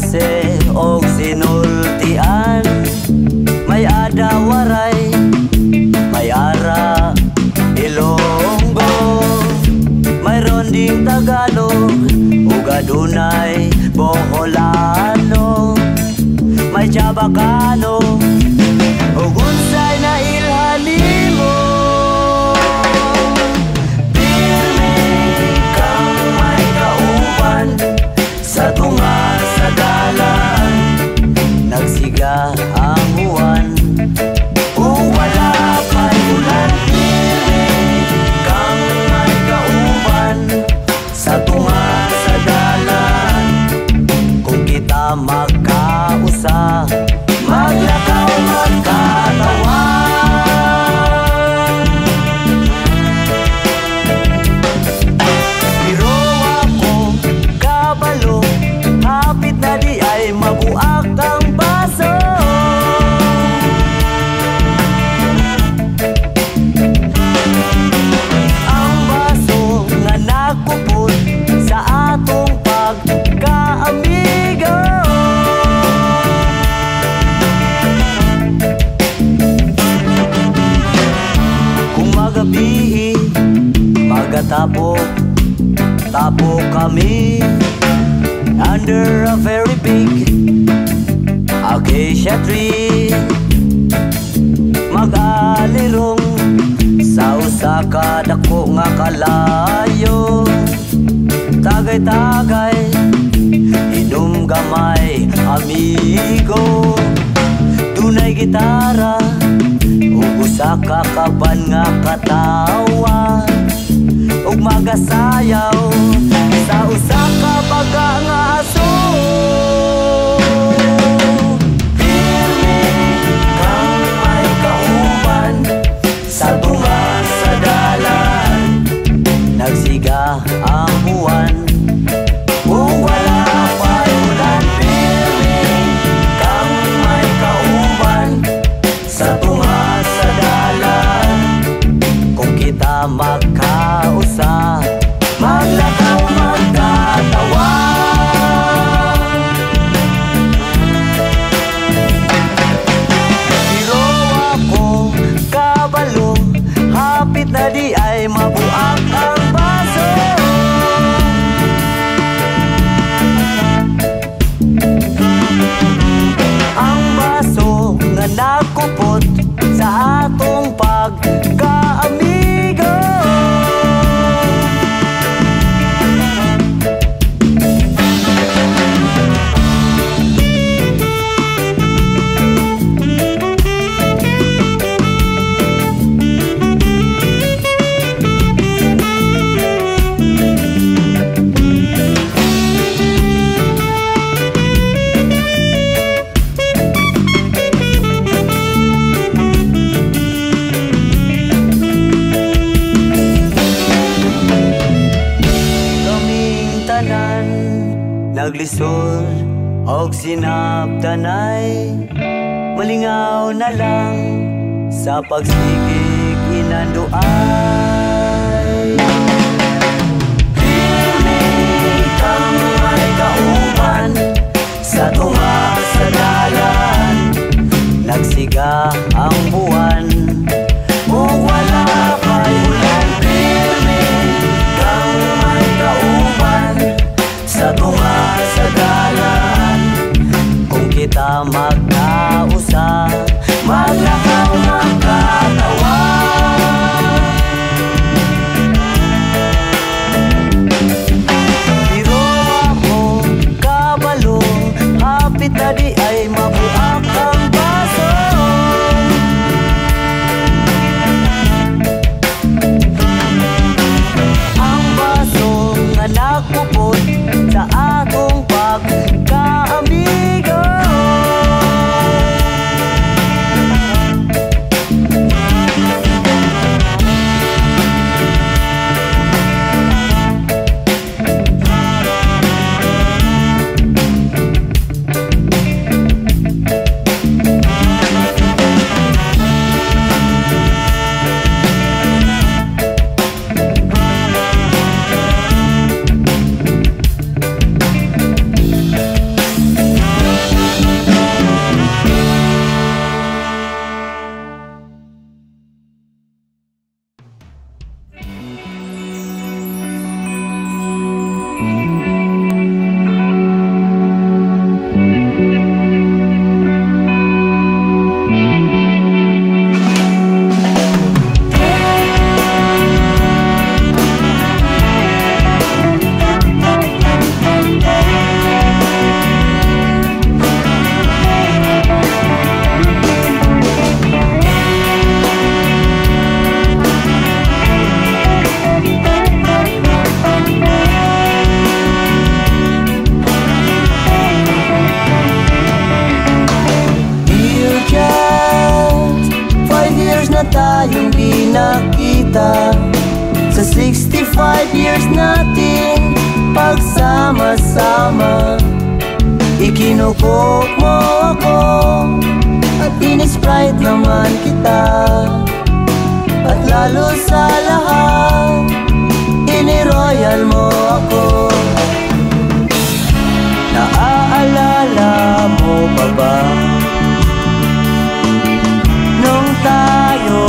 klase o sinultian. May adawaray, may ara, Ilonggo, mayroon ding Tagalog, ug adunay Boholano, may Chabacano, ug unsay nailhan nimo. Pirmi kang may kauban sa tunga sa dalan, nagsiga ang buwan ug wala pa'y ulan. Pirmi kang may kauban sa tunga sa dalan, kung kita magkausa, maglakaw magkatawan. Pero ako kabalo, hapit na di ay mabuak ang baso. Ang baso nga nakupot sa atong pagkaamigo. Kung magabi, magatapok kami under a very big acacia tree. Mag-alirong sa usa ka dako nga kalayo, tagay-tagay, inom gamay, amigo. Dunay gitara, ug usa ka kaban nga katawa, ug magasayaw sa usa ka baga nga aso. Pirmi kang may kauban sa tunga sa dalan, nagsiga ang buwan ug wala pa'y ulan. Pirmi kang may kauban sa tunga sa dalan, kung kita magkausa, maglakaw magkatawan. Pero ako kabalo, hapit na di ay mabuak ang baso. Ang baso nga nakupot sa atong pagkaamigo. Naglisod og sinabdanay, malingaw na lang sa pagsigig inanduay. Pirmi kang may kauban sa tunga sa dalan, nagsiga ang buwan ug wala pa'y ulan. Pirmi kang may kauban sa tunga sa dalan, kung kita magkausa, maglakaw magkatawan. Pero ako kabalo, hapit na di ay mabuak ang baso. Ang baso nga nakupot sa atong pagkaamigo. Sinupok mo ako at in-sprite naman kita. At lalo sa lahat, ini-royal mo ako. Naaalala mo pa ba nung tayo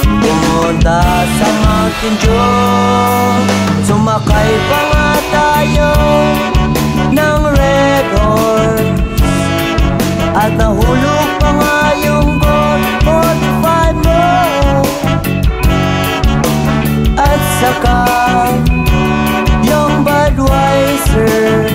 pumunta sa Mountain Dew? Sumakay pa nga tayo ng Red Horse at nahulog pa nga yung Gold 45 mo. At saka yung Budweiser,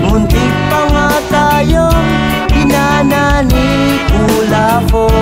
muntik pa nga tayong dinana ni Kulafo.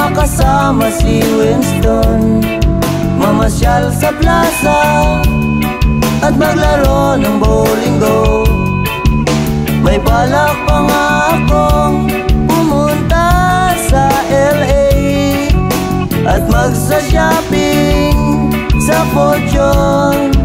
Makasama si Winston, mamasyal sa plaza at maglaro ng bowling go. May balak pa nga akong pumunta sa LA at magsa-shopping sa Fortune.